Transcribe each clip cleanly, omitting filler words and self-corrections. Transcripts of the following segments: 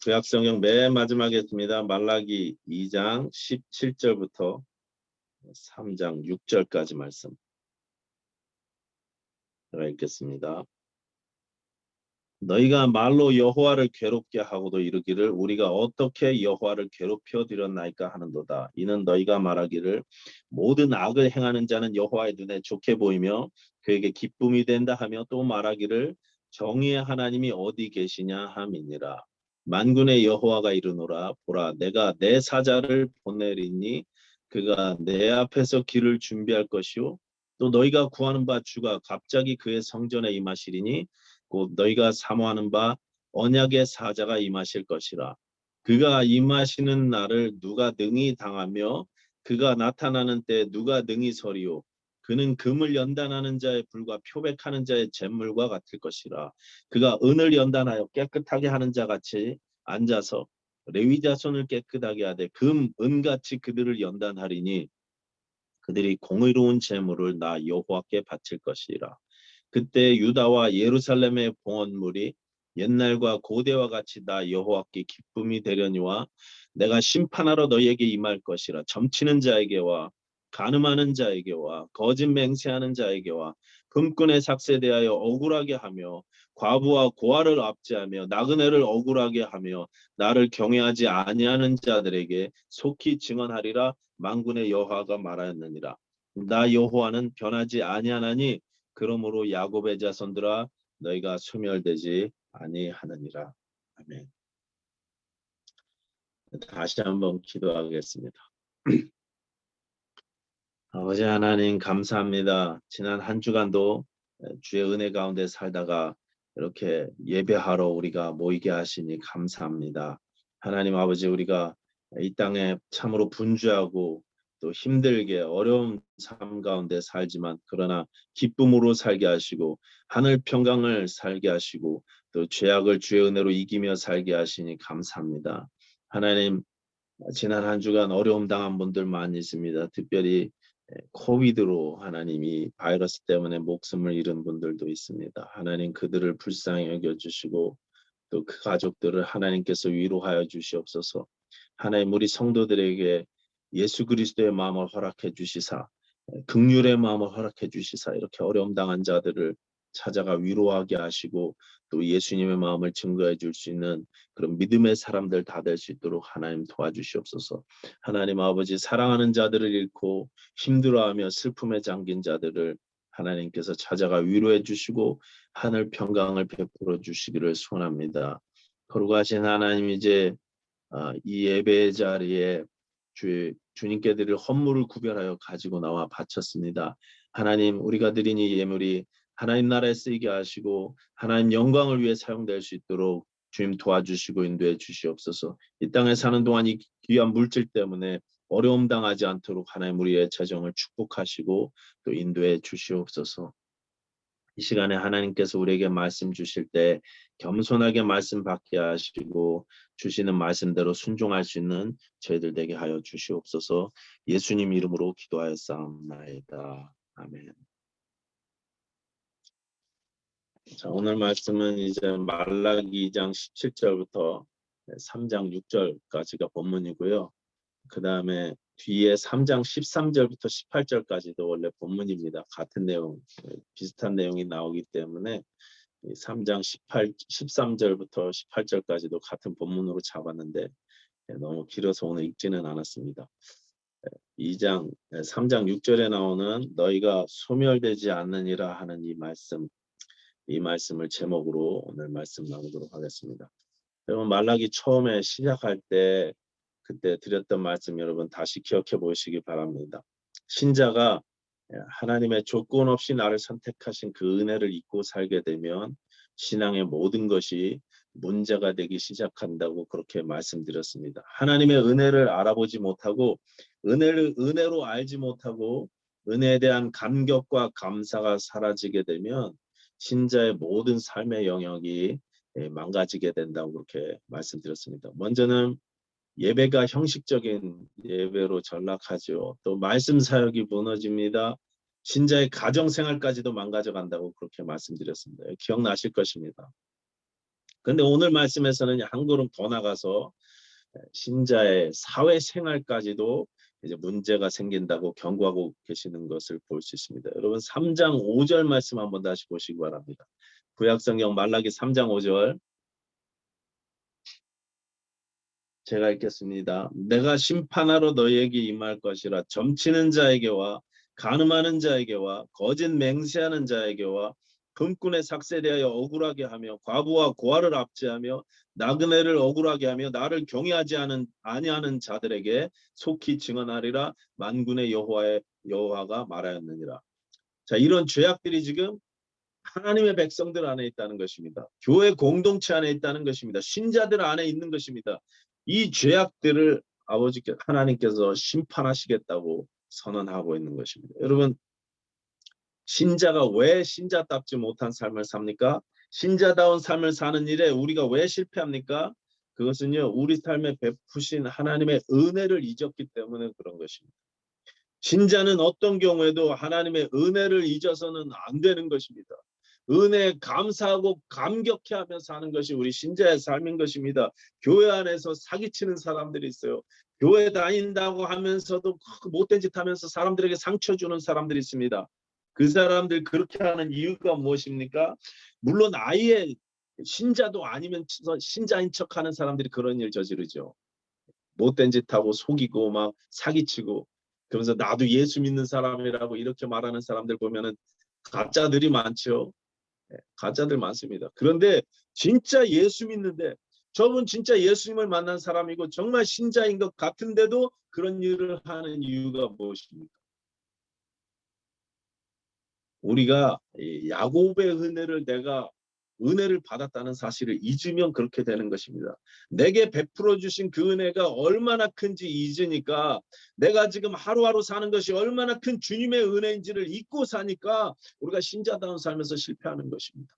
구약성경 맨 마지막에 있습니다. 말라기 2장 17절부터 3장 6절까지 말씀 제가 읽겠습니다. 너희가 말로 여호와를 괴롭게 하고도 이르기를 우리가 어떻게 여호와를 괴롭혀 드렸나이까 하는도다. 이는 너희가 말하기를 모든 악을 행하는 자는 여호와의 눈에 좋게 보이며 그에게 기쁨이 된다 하며 또 말하기를 정의의 하나님이 어디 계시냐 함이니라. 만군의 여호와가 이르노라. 보라, 내가 내 사자를 보내리니 그가 내 앞에서 길을 준비할 것이요 또 너희가 구하는 바 주가 갑자기 그의 성전에 임하시리니 곧 너희가 사모하는 바 언약의 사자가 임하실 것이라. 그가 임하시는 날을 누가 능히 당하며 그가 나타나는 때 누가 능히 서리요. 그는 금을 연단하는 자의 불과 표백하는 자의 잿물과 같을 것이라. 그가 은을 연단하여 깨끗하게 하는 자 같이 앉아서 레위 자손을 깨끗하게 하되 은같이 그들을 연단하리니 그들이 공의로운 제물을 나 여호와께 바칠 것이라. 그때 유다와 예루살렘의 봉헌물이 옛날과 고대와 같이 나 여호와께 기쁨이 되려니와 내가 심판하러 너희에게 임할 것이라. 점치는 자에게와 간음하는 자에게와 거짓 맹세하는 자에게와 금꾼의 삭세에 대하여 억울하게 하며 과부와 고아를 압제하며 나그네를 억울하게 하며 나를 경외하지 아니하는 자들에게 속히 증언하리라. 만군의 여호와가 말하였느니라. 나 여호와는 변하지 아니하나니 그러므로 야곱의 자손들아 너희가 소멸되지 아니하느니라. 아멘. 다시 한번 기도하겠습니다. 아버지 하나님 감사합니다. 지난 한 주간도 주의 은혜 가운데 살다가 이렇게 예배하러 우리가 모이게 하시니 감사합니다. 하나님 아버지, 우리가 이 땅에 참으로 분주하고 또 힘들게 어려운 삶 가운데 살지만 그러나 기쁨으로 살게 하시고 하늘 평강을 살게 하시고 또 죄악을 주의 은혜로 이기며 살게 하시니 감사합니다. 하나님, 지난 한 주간 어려움 당한 분들 많이 있습니다. 특별히 코비드로 하나님이 바이러스 때문에 목숨을 잃은 분들도 있습니다. 하나님, 그들을 불쌍히 여겨주시고 또 그 가족들을 하나님께서 위로하여 주시옵소서. 하나님, 우리 성도들에게 예수 그리스도의 마음을 허락해 주시사 긍휼의 마음을 허락해 주시사 이렇게 어려움 당한 자들을 찾아가 위로하게 하시고 또 예수님의 마음을 증거해 줄 수 있는 그런 믿음의 사람들 다 될 수 있도록 하나님 도와주시옵소서. 하나님 아버지, 사랑하는 자들을 잃고 힘들어하며 슬픔에 잠긴 자들을 하나님께서 찾아가 위로해 주시고 하늘 평강을 베풀어 주시기를 소원합니다. 거룩하신 하나님, 이제 이 예배 자리에 주님께 드릴 헌물을 구별하여 가지고 나와 바쳤습니다. 하나님, 우리가 드린 이 예물이 하나님 나라에 쓰이게 하시고 하나님 영광을 위해 사용될 수 있도록 주님 도와주시고 인도해 주시옵소서. 이 땅에 사는 동안 이 귀한 물질 때문에 어려움 당하지 않도록 하나님 우리의 재정을 축복하시고 또 인도해 주시옵소서. 이 시간에 하나님께서 우리에게 말씀 주실 때 겸손하게 말씀 받게 하시고 주시는 말씀대로 순종할 수 있는 저희들 되게 하여 주시옵소서. 예수님 이름으로 기도하였사옵나이다. 아멘. 자, 오늘 말씀은 이제 말라기 2장 17절부터 3장 6절까지가 본문이고요. 그 다음에 뒤에 3장 13절부터 18절까지도 원래 본문입니다. 같은 내용, 비슷한 내용이 나오기 때문에 3장 13절부터 18절까지도 같은 본문으로 잡았는데 너무 길어서 오늘 읽지는 않았습니다. 3장 6절에 나오는 너희가 소멸되지 않느니라 하는 이 말씀을 제목으로 오늘 말씀 나누도록 하겠습니다. 여러분, 말라기 처음에 시작할 때 그때 드렸던 말씀 여러분 다시 기억해 보시기 바랍니다. 신자가 하나님의 조건 없이 나를 선택하신 그 은혜를 잊고 살게 되면 신앙의 모든 것이 문제가 되기 시작한다고 그렇게 말씀드렸습니다. 하나님의 은혜를 알아보지 못하고 은혜를 은혜로 알지 못하고 은혜에 대한 감격과 감사가 사라지게 되면 신자의 모든 삶의 영역이 망가지게 된다고 그렇게 말씀드렸습니다. 먼저는 예배가 형식적인 예배로 전락하죠. 또 말씀 사역이 무너집니다. 신자의 가정생활까지도 망가져 간다고 그렇게 말씀드렸습니다. 기억나실 것입니다. 그런데 오늘 말씀에서는 한 걸음 더 나가서 신자의 사회생활까지도 이제 문제가 생긴다고 경고하고 계시는 것을 볼 수 있습니다. 여러분 3장 5절 말씀 한번 다시 보시기 바랍니다. 구약성경 말라기 3장 5절 제가 읽겠습니다. 내가 심판하러 너희에게 임할 것이라. 점치는 자에게와 간음하는 자에게와 거짓 맹세하는 자에게와 금꾼의 삭세에 대하여 억울하게 하며 과부와 고아를 압제하며 나그네를 억울하게 하며 나를 경외하지 아니하는 자들에게 속히 증언하리라. 만군의 여호와가 말하였느니라. 자, 이런 죄악들이 지금 하나님의 백성들 안에 있다는 것입니다. 교회 공동체 안에 있다는 것입니다. 신자들 안에 있는 것입니다. 이 죄악들을 아버지께 하나님께서 심판하시겠다고 선언하고 있는 것입니다. 여러분, 신자가 왜 신자답지 못한 삶을 삽니까? 신자다운 삶을 사는 일에 우리가 왜 실패합니까? 그것은요, 우리 삶에 베푸신 하나님의 은혜를 잊었기 때문에 그런 것입니다. 신자는 어떤 경우에도 하나님의 은혜를 잊어서는 안 되는 것입니다. 은혜에 감사하고 감격해하며 사는 것이 우리 신자의 삶인 것입니다. 교회 안에서 사기치는 사람들이 있어요. 교회 다닌다고 하면서도 못된 짓 하면서 사람들에게 상처 주는 사람들이 있습니다. 그 사람들 그렇게 하는 이유가 무엇입니까? 물론 아예 신자도 아니면 신자인 척하는 사람들이 그런 일 저지르죠. 못된 짓 하고 속이고 막 사기치고 그러면서 나도 예수 믿는 사람이라고 이렇게 말하는 사람들 보면은 가짜들이 많죠. 가짜들 많습니다. 그런데 진짜 예수 믿는데 저분 진짜 예수님을 만난 사람이고 정말 신자인 것 같은데도 그런 일을 하는 이유가 무엇입니까? 우리가 야곱의 은혜를 받았다는 사실을 잊으면 그렇게 되는 것입니다. 내게 베풀어 주신 그 은혜가 얼마나 큰지 잊으니까 내가 지금 하루하루 사는 것이 얼마나 큰 주님의 은혜인지를 잊고 사니까 우리가 신자다운 삶에서 실패하는 것입니다.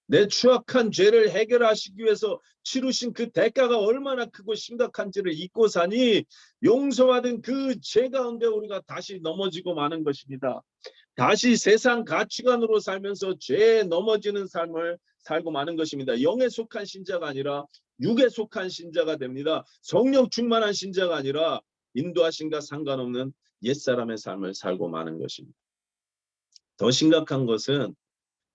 내 추악한 죄를 해결하시기 위해서 치르신 그 대가가 얼마나 크고 심각한지를 잊고 사니 용서받은 그 죄 가운데 우리가 다시 넘어지고 마는 것입니다. 다시 세상 가치관으로 살면서 죄에 넘어지는 삶을 살고 마는 것입니다. 영에 속한 신자가 아니라 육에 속한 신자가 됩니다. 성령 충만한 신자가 아니라 인도하심과 상관없는 옛사람의 삶을 살고 마는 것입니다. 더 심각한 것은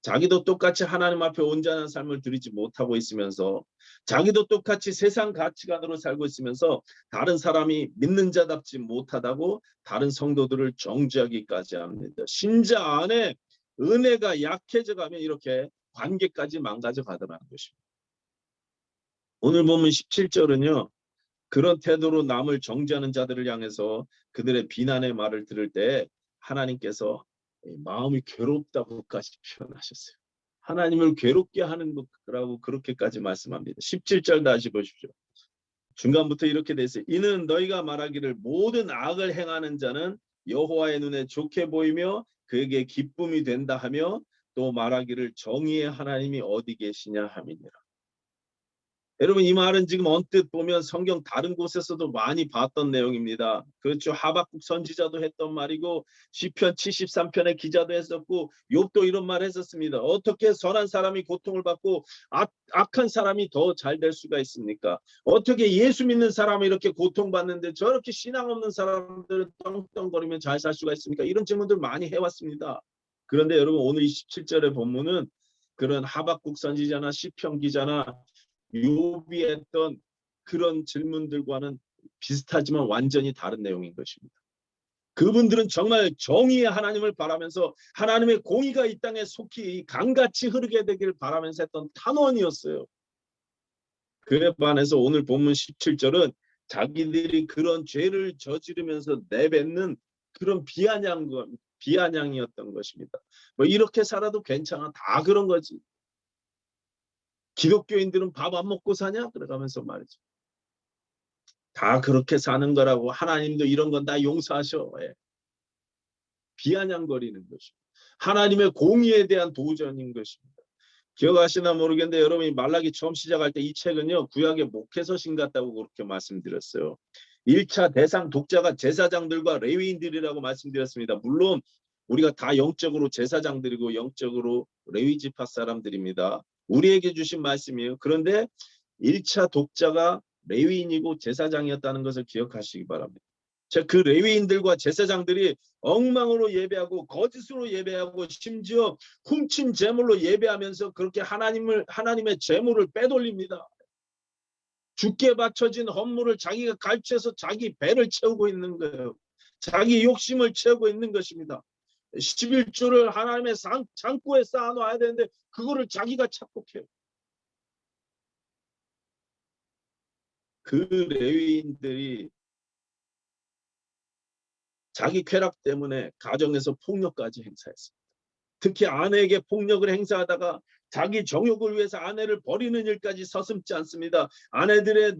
자기도 똑같이 하나님 앞에 온전한 삶을 드리지 못하고 있으면서 자기도 똑같이 세상 가치관으로 살고 있으면서 다른 사람이 믿는 자답지 못하다고 다른 성도들을 정죄하기까지 합니다. 신자 안에 은혜가 약해져 가면 이렇게 관계까지 망가져 가더라는 것입니다. 오늘 보면 17절은요. 그런 태도로 남을 정죄하는 자들을 향해서 그들의 비난의 말을 들을 때 하나님께서 마음이 괴롭다고까지 표현하셨어요. 하나님을 괴롭게 하는 거라고 그렇게까지 말씀합니다. 17절 다시 보십시오. 중간부터 이렇게 돼 있어요. 이는 너희가 말하기를 모든 악을 행하는 자는 여호와의 눈에 좋게 보이며 그에게 기쁨이 된다 하며 또 말하기를 정의의 하나님이 어디 계시냐 함이니라. 여러분 이 말은 지금 언뜻 보면 성경 다른 곳에서도 많이 봤던 내용입니다. 그렇죠. 하박국 선지자도 했던 말이고 시편 73편의 기자도 했었고 욥도 이런 말 했었습니다. 어떻게 선한 사람이 고통을 받고 악한 사람이 더 잘 될 수가 있습니까? 어떻게 예수 믿는 사람이 이렇게 고통받는데 저렇게 신앙 없는 사람들은 떵떵거리면 잘 살 수가 있습니까? 이런 질문들 많이 해왔습니다. 그런데 여러분 오늘 27절의 본문은 그런 하박국 선지자나 시편 기자나 욥이 했던 그런 질문들과는 비슷하지만 완전히 다른 내용인 것입니다. 그분들은 정말 정의의 하나님을 바라면서 하나님의 공의가 이 땅에 속히 강같이 흐르게 되길 바라면서 했던 탄원이었어요. 그에 반해서 오늘 본문 17절은 자기들이 그런 죄를 저지르면서 내뱉는 그런 비아냥이었던 것입니다. 뭐 이렇게 살아도 괜찮아. 다 그런 거지. 기독교인들은 밥 안 먹고 사냐? 그러면서 말이죠. 다 그렇게 사는 거라고 하나님도 이런 건 다 용서하셔. 예. 비아냥거리는 것입니다. 하나님의 공의에 대한 도전인 것입니다. 기억하시나 모르겠는데 여러분이 말라기 처음 시작할 때 이 책은요. 구약의 목회서신 같다고 그렇게 말씀드렸어요. 1차 대상 독자가 제사장들과 레위인들이라고 말씀드렸습니다. 물론 우리가 다 영적으로 제사장들이고 영적으로 레위 지파 사람들입니다. 우리에게 주신 말씀이에요. 그런데 1차 독자가 레위인이고 제사장이었다는 것을 기억하시기 바랍니다. 그 레위인들과 제사장들이 엉망으로 예배하고 거짓으로 예배하고 심지어 훔친 제물로 예배하면서 그렇게 하나님의 제물을 빼돌립니다. 주께 바쳐진 헌물을 자기가 갈취해서 자기 배를 채우고 있는 거예요. 자기 욕심을 채우고 있는 것입니다. 11조를 하나님의 창고에 쌓아놔야 되는데 그거를 자기가 착복해요. 그 레위인들이 자기 쾌락 때문에 가정에서 폭력까지 행사했습니다. 특히 아내에게 폭력을 행사하다가 자기 정욕을 위해서 아내를 버리는 일까지 서슴지 않습니다. 아내들의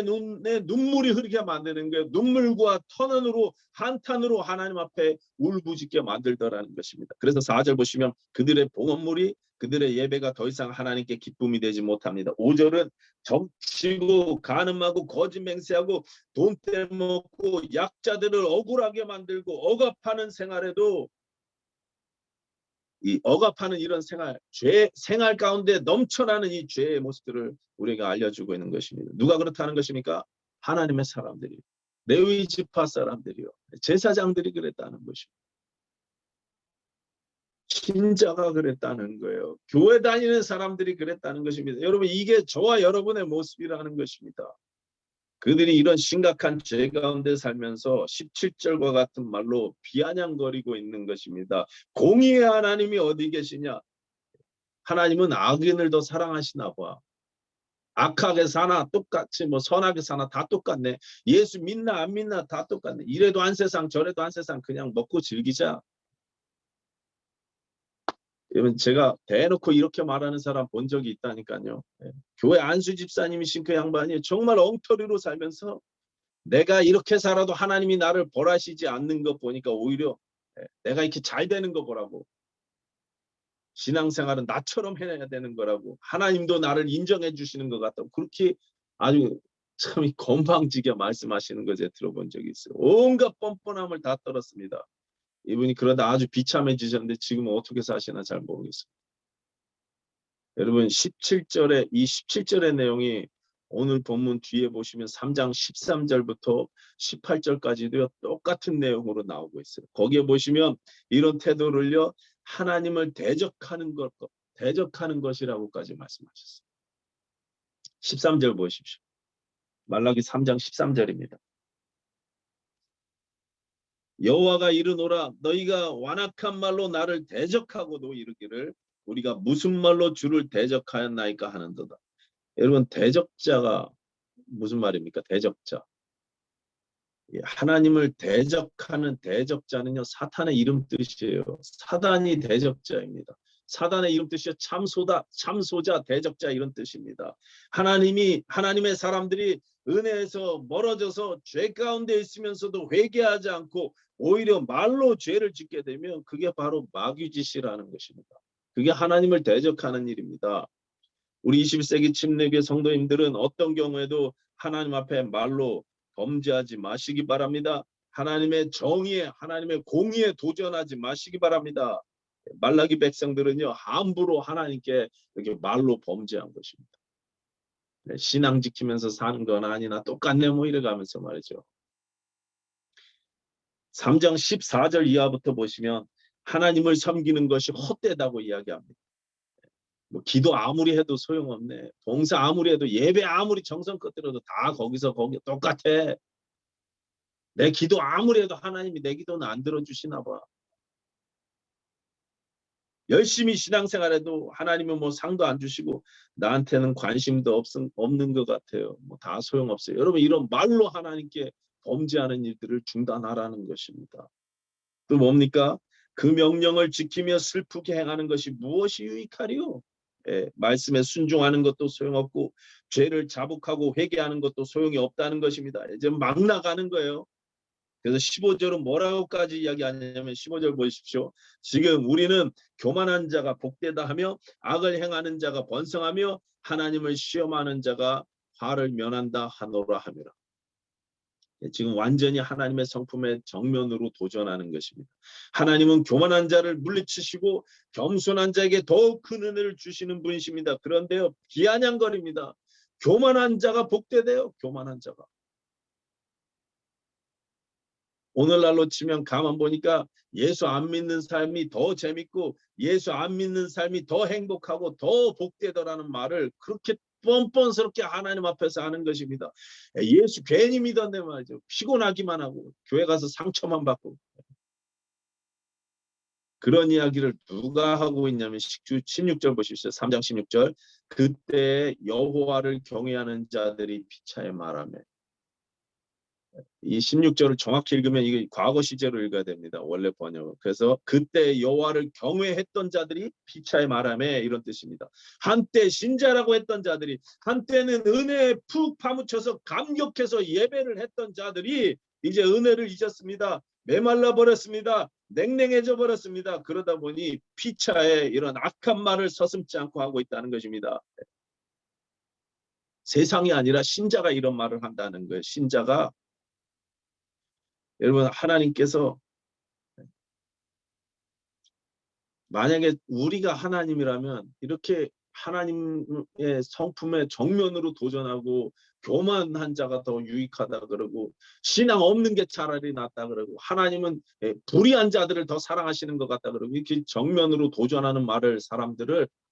눈에 눈물이 흐르게 만드는 거예요. 눈물과 터널으로 한탄으로 하나님 앞에 울부짖게 만들더라는 것입니다. 그래서 4절 보시면 그들의 봉헌물이 그들의 예배가 더 이상 하나님께 기쁨이 되지 못합니다. 5절은 점치고 간음하고 거짓 맹세하고 돈 떼먹고 약자들을 억울하게 만들고 억압하는 생활에도 이 억압하는 이런 생활 가운데 넘쳐나는 이 죄의 모습들을 우리에게 알려주고 있는 것입니다. 누가 그렇다는 것입니까? 하나님의 사람들이, 레위 지파 사람들이요, 제사장들이 그랬다는 것입니다. 신자가 그랬다는 거예요. 교회 다니는 사람들이 그랬다는 것입니다. 여러분, 이게 저와 여러분의 모습이라는 것입니다. 그들이 이런 심각한 죄 가운데 살면서 17절과 같은 말로 비아냥거리고 있는 것입니다. 공의의 하나님이 어디 계시냐? 하나님은 악인을 더 사랑하시나 봐. 악하게 사나 똑같이 선하게 사나 다 똑같네. 예수 믿나 안 믿나 다 똑같네. 이래도 한 세상 저래도 한 세상 그냥 먹고 즐기자. 여러분, 제가 대놓고 이렇게 말하는 사람 본 적이 있다니까요. 교회 안수 집사님이신 그 양반이 정말 엉터리로 살면서 내가 이렇게 살아도 하나님이 나를 벌하시지 않는 것 보니까 오히려 내가 이렇게 잘 되는 거 보라고, 신앙생활은 나처럼 해야 되는 거라고, 하나님도 나를 인정해 주시는 것 같다고 그렇게 아주 참 건방지게 말씀하시는 거 제가 들어본 적이 있어요. 온갖 뻔뻔함을 다 떨었습니다. 이분이 그러다 아주 비참해지셨는데 지금은 어떻게 사시나 잘 모르겠어요. 여러분, 17절의 내용이 오늘 본문 뒤에 보시면 3장 13절부터 18절까지도 똑같은 내용으로 나오고 있어요. 거기에 보시면 이런 태도를요, 하나님을 대적하는 것이라고까지 말씀하셨어요. 13절 보십시오. 말라기 3장 13절입니다. 여호와가 이르노라, 너희가 완악한 말로 나를 대적하고도 이르기를 우리가 무슨 말로 주를 대적하였나이까 하는도다. 여러분, 대적자가 무슨 말입니까? 대적자. 하나님을 대적하는 대적자는요, 사탄의 이름 뜻이에요. 사단이 대적자입니다. 사단의 이름 뜻이요, 참소자, 대적자 이런 뜻입니다. 하나님의 사람들이 은혜에서 멀어져서 죄 가운데 있으면서도 회개하지 않고 오히려 말로 죄를 짓게 되면 그게 바로 마귀짓이라는 것입니다. 그게 하나님을 대적하는 일입니다. 우리 21세기 침례교회 성도님들은 어떤 경우에도 하나님 앞에 말로 범죄하지 마시기 바랍니다. 하나님의 정의에, 하나님의 공의에 도전하지 마시기 바랍니다. 말라기 백성들은요, 함부로 하나님께 이렇게 말로 범죄한 것입니다. 신앙 지키면서 사는 건 아니나 똑같네 뭐 이래가면서 말이죠. 3장 14절 이하부터 보시면 하나님을 섬기는 것이 헛되다고 이야기합니다. 기도 아무리 해도 소용없네. 봉사 아무리 해도, 예배 아무리 정성껏 들어도 다 거기 똑같아. 내 기도 아무리 해도 하나님이 내 기도는 안 들어주시나 봐. 열심히 신앙생활해도 하나님은 상도 안 주시고 나한테는 관심도 없는 것 같아요. 다 소용없어요. 여러분, 이런 말로 하나님께 범죄하는 일들을 중단하라는 것입니다. 또 뭡니까? 그 명령을 지키며 슬프게 행하는 것이 무엇이 유익하리요? 말씀에 순종하는 것도 소용없고 죄를 자복하고 회개하는 것도 소용이 없다는 것입니다. 이제 막 나가는 거예요. 그래서 15절은 뭐라고까지 이야기하냐면 15절 보십시오. 지금 우리는 교만한 자가 복되다 하며 악을 행하는 자가 번성하며 하나님을 시험하는 자가 화를 면한다 하노라 하미라. 지금 완전히 하나님의 성품에 정면으로 도전하는 것입니다. 하나님은 교만한 자를 물리치시고 겸손한 자에게 더욱 큰 은혜를 주시는 분이십니다. 그런데요, 비아냥거립니다. 교만한 자가 복되대요. 교만한 자가. 오늘날로 치면 가만 보니까 예수 안 믿는 삶이 더 재밌고 예수 안 믿는 삶이 더 행복하고 더 복되더라는 말을 그렇게 뻔뻔스럽게 하나님 앞에서 하는 것입니다. 예수 괜히 믿었네 말이죠. 피곤하기만 하고 교회 가서 상처만 받고. 그런 이야기를 누가 하고 있냐면 16절 보십시오. 3장 16절. 그때 여호와를 경외하는 자들이 피차에 말하며. 이 16절을 정확히 읽으면 이게 과거 시제로 읽어야 됩니다. 원래 번역. 그래서 그때 여호와를 경외했던 자들이 피차에 말하며 이런 뜻입니다. 한때 신자라고 했던 자들이, 한때는 은혜에 푹 파묻혀서 감격해서 예배를 했던 자들이 이제 은혜를 잊었습니다. 메말라 버렸습니다. 냉랭해져 버렸습니다. 그러다 보니 피차에 이런 악한 말을 서슴지 않고 하고 있다는 것입니다. 세상이 아니라 신자가 이런 말을 한다는 거예요. 신자가. 여러분, 하나님께서 만약에 우리가 하나님이라면 이렇게 하나님의 성품에 정면으로 도전하고 교만한 자가 더 유익하다 그러고 신앙 없는 게 차라리 낫다 그러고 하나님은 불의한 자들을 더 사랑하시는 것 같다 그러고 이렇게 정면으로 도전하는 말을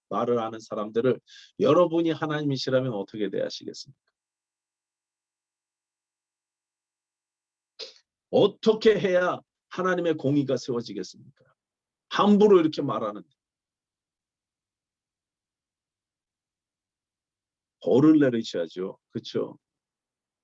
하는 사람들을 여러분이 하나님이시라면 어떻게 대하시겠습니까? 어떻게 해야 하나님의 공의가 세워지겠습니까? 함부로 이렇게 말하는데 벌을 내리셔야죠. 그렇죠?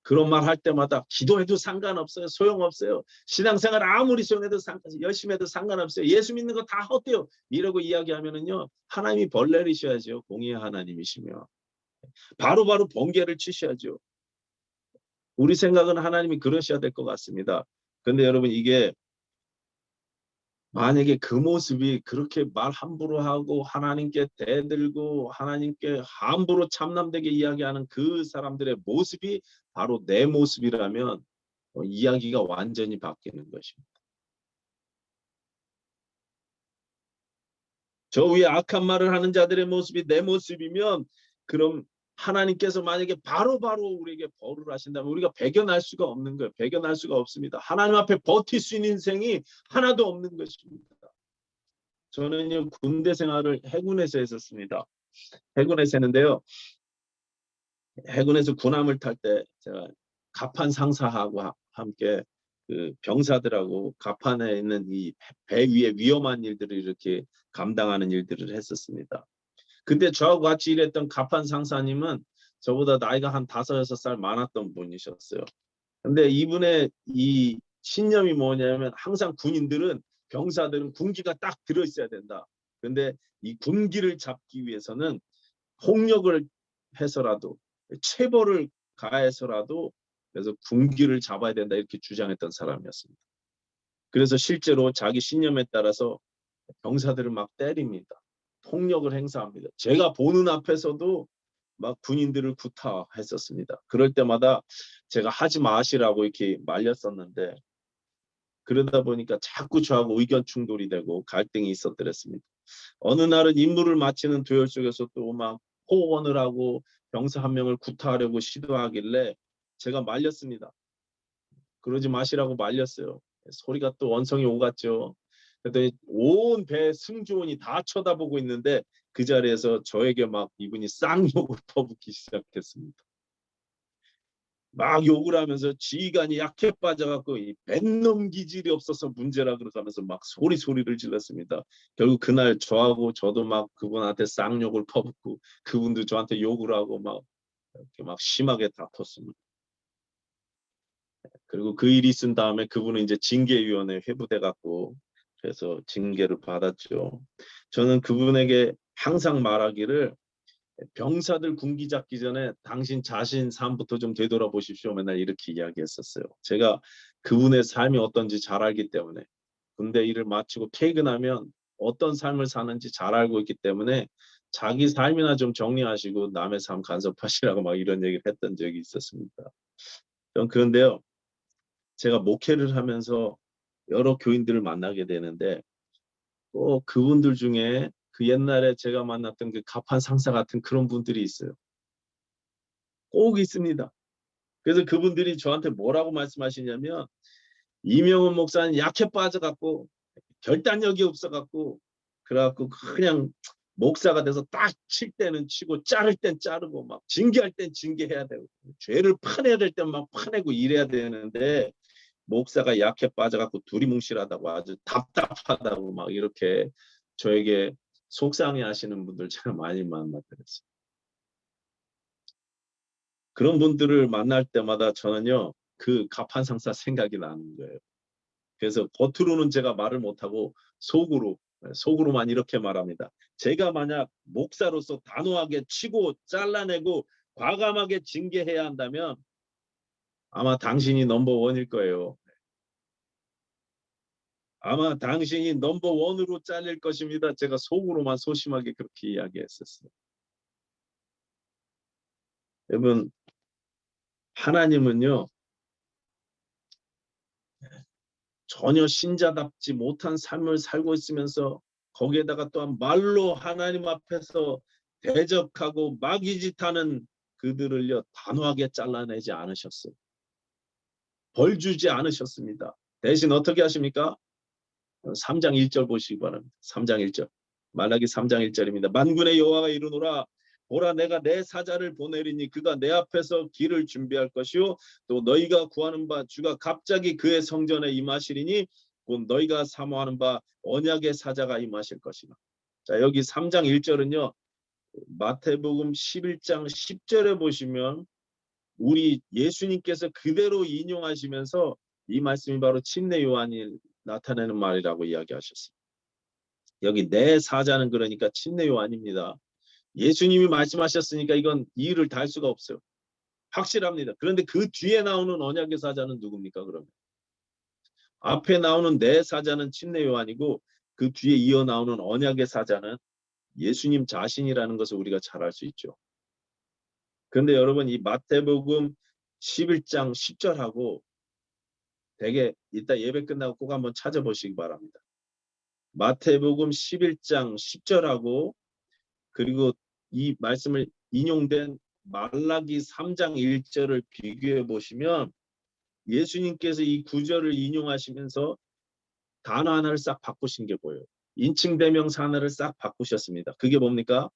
그런 말 할 때마다 기도해도 상관없어요. 소용없어요. 신앙생활 아무리 소용해도 열심히 해도 상관없어요. 예수 믿는 거 다 헛돼요. 이러고 이야기하면은요. 하나님이 벌 내리셔야죠. 공의의 하나님이시며. 바로바로 번개를 치셔야죠. 우리 생각은 하나님이 그러셔야 될 것 같습니다. 근데 여러분 이게 만약에 그 모습이 그렇게 말 함부로 하고 하나님께 대들고 하나님께 함부로 참남되게 이야기하는 그 사람들의 모습이 바로 내 모습이라면 이야기가 완전히 바뀌는 것입니다. 저 위에 악한 말을 하는 자들의 모습이 내 모습이면 그럼 하나님께서 만약에 바로바로 우리에게 벌을 하신다면 우리가 배견할 수가 없는 거예요. 배견할 수가 없습니다. 하나님 앞에 버틸 수 있는 인생이 하나도 없는 것입니다. 저는 군대 생활을 해군에서 했었습니다. 해군에서 했는데요. 해군에서 군함을 탈 때 제가 갑판 상사하고 함께 그 병사들하고 갑판에 있는 이 배 위에 위험한 일들을 이렇게 감당하는 일들을 했었습니다. 근데 저하고 같이 일했던 갑판 상사님은 저보다 나이가 한 5, 6살 많았던 분이셨어요. 근데 이분의 이 신념이 뭐냐면 항상 군인들은 병사들은 군기가 딱 들어있어야 된다. 근데 이 군기를 잡기 위해서는 폭력을 해서라도 체벌을 가해서라도 그래서 군기를 잡아야 된다 이렇게 주장했던 사람이었습니다. 그래서 실제로 자기 신념에 따라서 병사들을 막 때립니다. 폭력을 행사합니다. 제가 보는 앞에서도 막 군인들을 구타했었습니다. 그럴 때마다 제가 하지 마시라고 이렇게 말렸었는데 그러다 보니까 자꾸 저하고 의견 충돌이 되고 갈등이 있었더랬습니다. 어느 날은 임무를 마치는 도열 속에서 또 막 호언을 하고 병사 한 명을 구타하려고 시도하길래 제가 말렸습니다. 그러지 마시라고 말렸어요. 소리가 또 원성이 오갔죠. 그랬더니 온 배 승조원이 다 쳐다보고 있는데 그 자리에서 저에게 막 이분이 쌍욕을 퍼붓기 시작했습니다. 막 욕을 하면서 지휘관이 약해 빠져갖고 뱃놈 기질이 없어서 문제라 그러면서 막 소리를 질렀습니다. 결국 그날 저하고 저도 막 그분한테 쌍욕을 퍼붓고 그분도 저한테 욕을 하고 막 이렇게 막 심하게 다퉜습니다. 그리고 그 일이 있은 다음에 그분은 이제 징계위원회에 회부돼 갖고 그래서 징계를 받았죠. 저는 그분에게 항상 말하기를 병사들 군기 잡기 전에 당신 자신 삶부터 좀 되돌아보십시오. 맨날 이렇게 이야기했었어요. 제가 그분의 삶이 어떤지 잘 알기 때문에 군대 일을 마치고 퇴근하면 어떤 삶을 사는지 잘 알고 있기 때문에 자기 삶이나 좀 정리하시고 남의 삶 간섭하시라고 막 이런 얘기를 했던 적이 있었습니다. 그런데요. 제가 목회를 하면서 여러 교인들을 만나게 되는데 또 그분들 중에 그 옛날에 제가 만났던 그 가판 상사 같은 그런 분들이 있어요. 꼭 있습니다. 그래서 그분들이 저한테 뭐라고 말씀하시냐면 이명훈 목사는 약해 빠져갖고 결단력이 없어갖고 그래갖고 그냥 목사가 돼서 딱 칠 때는 치고 자를 땐 자르고 막 징계할 땐 징계해야 되고 죄를 파내야 될 땐 막 파내고 이래야 되는데 목사가 약해 빠져갖고 두리뭉실하다고 아주 답답하다고 막 이렇게 저에게 속상해하시는 분들 제가 많이 만났더랬어요. 그런 분들을 만날 때마다 저는요 그 가판상사 생각이 나는 거예요. 그래서 겉으로는 제가 말을 못하고 속으로만 이렇게 말합니다. 제가 만약 목사로서 단호하게 치고 잘라내고 과감하게 징계해야 한다면 아마 당신이 넘버원일 거예요. 아마 당신이 넘버원으로 잘릴 것입니다. 제가 속으로만 소심하게 그렇게 이야기했었어요. 여러분, 하나님은요 전혀 신자답지 못한 삶을 살고 있으면서 거기에다가 또한 말로 하나님 앞에서 대적하고 마귀짓하는 그들을요 단호하게 잘라내지 않으셨어요. 벌 주지 않으셨습니다. 대신 어떻게 하십니까? 3장 1절 보시기 바랍니다. 3장 1절. 말라기 3장 1절입니다. 만군의 여호와가 이르노라 보라 내가 내 사자를 보내리니 그가 내 앞에서 길을 준비할 것이요 또 너희가 구하는 바 주가 갑자기 그의 성전에 임하시리니 곧 너희가 사모하는 바 언약의 사자가 임하실 것이라. 자, 여기 3장 1절은요. 마태복음 11장 10절에 보시면 우리 예수님께서 그대로 인용하시면서 이 말씀이 바로 침례 요한이 나타내는 말이라고 이야기하셨습니다. 여기 내 사자는 그러니까 침례 요한입니다. 예수님이 말씀하셨으니까 이건 이의를 달 수가 없어요. 확실합니다. 그런데 그 뒤에 나오는 언약의 사자는 누굽니까? 그러면 앞에 나오는 내 사자는 침례 요한이고 그 뒤에 이어 나오는 언약의 사자는 예수님 자신이라는 것을 우리가 잘 알 수 있죠. 그런데 여러분 이 마태복음 11장 10절하고 되게 이따 예배 끝나고 꼭 한번 찾아보시기 바랍니다. 마태복음 11장 10절하고 그리고 이 말씀을 인용된 말라기 3장 1절을 비교해 보시면 예수님께서 이 구절을 인용하시면서 단어 하나를 싹 바꾸신 게 보여요. 인칭대명사 하나를 싹 바꾸셨습니다. 그게 뭡니까?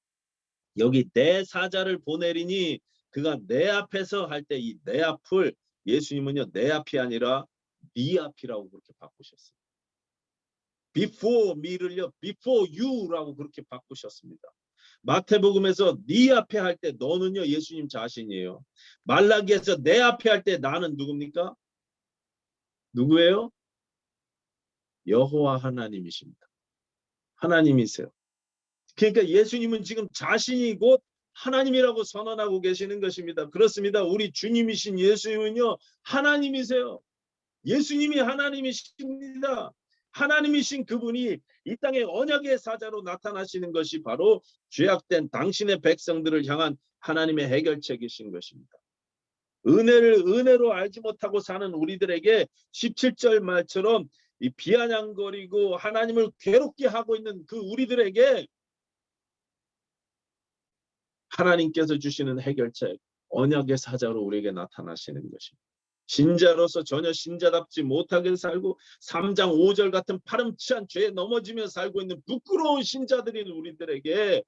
여기 내 사자를 보내리니 그가 내 앞에서 할 때 이 내 앞을 예수님은요 내 앞이 아니라 네 앞이라고 그렇게 바꾸셨어요. before me를요 before you라고 그렇게 바꾸셨습니다. 마태복음에서 네 앞에 할 때 너는요 예수님 자신이에요. 말라기에서 내 앞에 할 때 나는 누굽니까? 누구예요? 여호와 하나님이십니다. 하나님이세요. 그러니까 예수님은 지금 자신이 곧 하나님이라고 선언하고 계시는 것입니다. 그렇습니다. 우리 주님이신 예수님은요 하나님이세요. 예수님이 하나님이십니다. 하나님이신 그분이 이 땅에 언약의 사자로 나타나시는 것이 바로 죄악된 당신의 백성들을 향한 하나님의 해결책이신 것입니다. 은혜를 은혜로 알지 못하고 사는 우리들에게 17절 말처럼 이 비아냥거리고 하나님을 괴롭게 하고 있는 그 우리들에게 하나님께서 주시는 해결책 언약의 사자로 우리에게 나타나시는 것입니다. 신자로서 전혀 신자답지 못하게 살고 3장 5절 같은 파렴치한 죄에 넘어지며 살고 있는 부끄러운 신자들인 우리들에게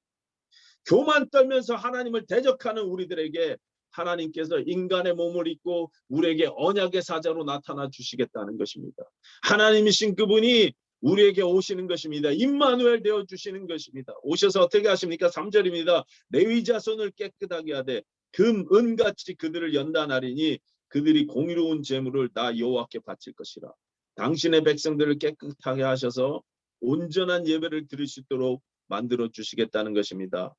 교만 떨면서 하나님을 대적하는 우리들에게 하나님께서 인간의 몸을 입고 우리에게 언약의 사자로 나타나 주시겠다는 것입니다. 하나님이신 그분이 우리에게 오시는 것입니다. 임마누엘 되어 주시는 것입니다. 오셔서 어떻게 하십니까? 3절입니다. 레위 자손을 깨끗하게 하되 금, 은같이 그들을 연단하리니 그들이 공의로운 제물을 나 여호와께 바칠 것이라. 당신의 백성들을 깨끗하게 하셔서 온전한 예배를 드릴 수 있도록 만들어 주시겠다는 것입니다.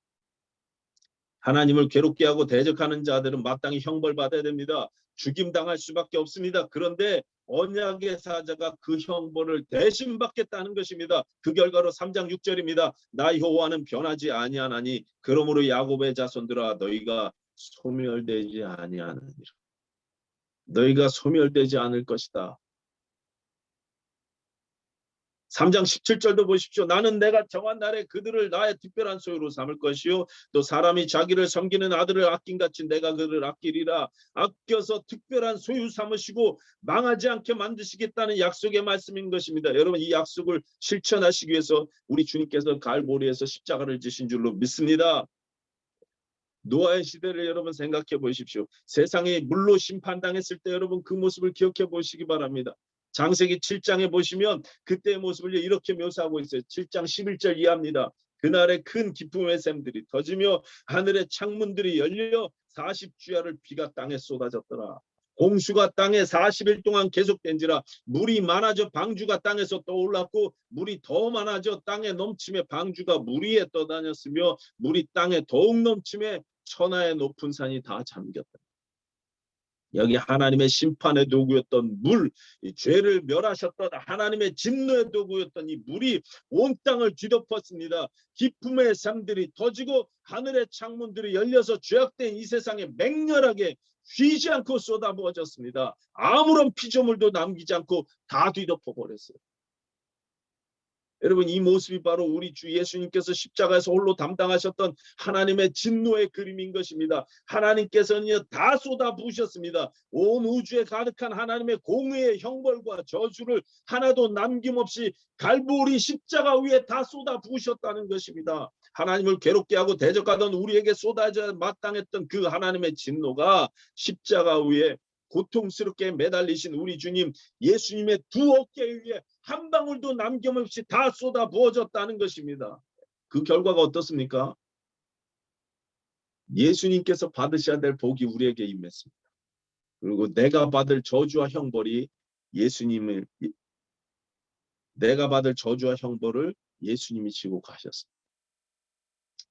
하나님을 괴롭게 하고 대적하는 자들은 마땅히 형벌받아야 됩니다. 죽임당할 수밖에 없습니다. 그런데 언약의 사자가 그 형벌을 대신 받겠다는 것입니다. 그 결과로 3장 6절입니다. 나 여호와는 변하지 아니하나니 그러므로 야곱의 자손들아 너희가 소멸되지 아니하느니라. 너희가 소멸되지 않을 것이다. 3장 17절도 보십시오. 나는 내가 정한 날에 그들을 나의 특별한 소유로 삼을 것이요 또 사람이 자기를 섬기는 아들을 아낀같이 내가 그를 아끼리라. 아껴서 특별한 소유 삼으시고 망하지 않게 만드시겠다는 약속의 말씀인 것입니다. 여러분, 이 약속을 실천하시기 위해서 우리 주님께서 갈보리에서 십자가를 지신 줄로 믿습니다. 노아의 시대를 여러분 생각해 보십시오. 세상에 물로 심판당했을 때 여러분 그 모습을 기억해 보시기 바랍니다. 창세기 7장에 보시면 그때의 모습을 이렇게 묘사하고 있어요. 7장 11절 이하입니다. 그날에 큰 기쁨의 샘들이 터지며 하늘의 창문들이 열려 40주야를 비가 땅에 쏟아졌더라. 홍수가 땅에 40일 동안 계속된지라 물이 많아져 방주가 땅에서 떠올랐고 물이 더 많아져 땅에 넘침에 방주가 물 위에 떠다녔으며 물이 땅에 더욱 넘침에 천하의 높은 산이 다 잠겼다. 여기 하나님의 심판의 도구였던 물, 이 죄를 멸하셨던 하나님의 진노의 도구였던 이 물이 온 땅을 뒤덮었습니다. 기쁨의 샘들이 터지고 하늘의 창문들이 열려서 죄악된 이 세상에 맹렬하게 쉬지 않고 쏟아부어졌습니다. 아무런 피조물도 남기지 않고 다 뒤덮어 버렸어요. 여러분, 이 모습이 바로 우리 주 예수님께서 십자가에서 홀로 담당하셨던 하나님의 진노의 그림인 것입니다. 하나님께서는 다 쏟아부으셨습니다. 온 우주에 가득한 하나님의 공의의 형벌과 저주를 하나도 남김없이 갈보리 십자가 위에 다 쏟아부으셨다는 것입니다. 하나님을 괴롭게 하고 대적하던 우리에게 쏟아져 마땅했던 그 하나님의 진노가 십자가 위에 고통스럽게 매달리신 우리 주님 예수님의 두 어깨 위에 한 방울도 남김없이 다 쏟아 부어졌다는 것입니다. 그 결과가 어떻습니까? 예수님께서 받으셔야 될 복이 우리에게 임했습니다. 그리고 내가 받을 저주와 형벌을 예수님이 지고 가셨습니다.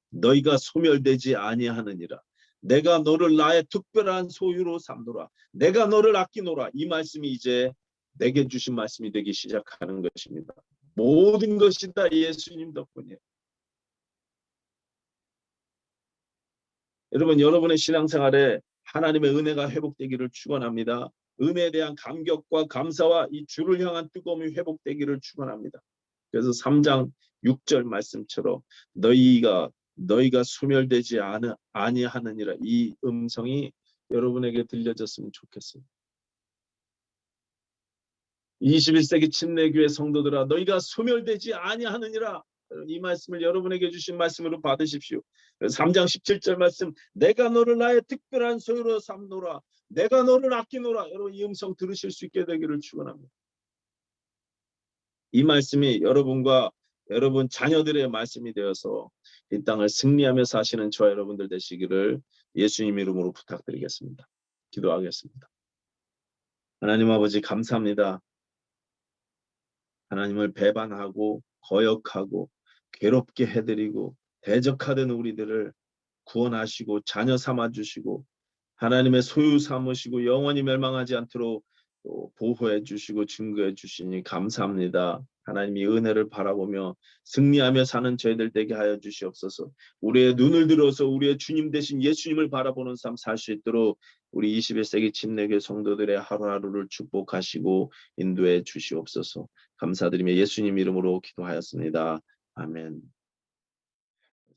너희가 소멸되지 아니하느니라. 내가 너를 나의 특별한 소유로 삼노라. 내가 너를 아끼노라. 이 말씀이 이제 내게 주신 말씀이 되기 시작하는 것입니다. 모든 것이 다 예수님 덕분이에요. 여러분, 여러분의 신앙생활에 하나님의 은혜가 회복되기를 축원합니다. 은혜에 대한 감격과 감사와 이 주를 향한 뜨거움이 회복되기를 축원합니다. 그래서 3장 6절 말씀처럼 너희가 소멸되지 아니하느니라, 이 음성이 여러분에게 들려졌으면 좋겠습니다. 21세기 침례교회 성도들아, 너희가 소멸되지 아니하느니라, 이 말씀을 여러분에게 주신 말씀으로 받으십시오. 3장 17절 말씀, 내가 너를 나의 특별한 소유로 삼노라, 내가 너를 아끼노라. 여러분, 이 음성 들으실 수 있게 되기를 축원합니다. 이 말씀이 여러분과 여러분 자녀들의 말씀이 되어서 이 땅을 승리하며 사시는 저와 여러분들 되시기를 예수님 이름으로 부탁드리겠습니다. 기도하겠습니다. 하나님 아버지, 감사합니다. 하나님을 배반하고 거역하고 괴롭게 해드리고 대적하던 우리들을 구원하시고 자녀 삼아주시고 하나님의 소유 삼으시고 영원히 멸망하지 않도록 또 보호해 주시고 증거해 주시니 감사합니다. 하나님이 은혜를 바라보며 승리하며 사는 저희들 되게 하여 주시옵소서. 우리의 눈을 들어서 우리의 주님 되신 예수님을 바라보는 삶 살 수 있도록 우리 21세기 침례교회 성도들의 하루하루를 축복하시고 인도해 주시옵소서. 감사드리며 예수님 이름으로 기도하였습니다. 아멘.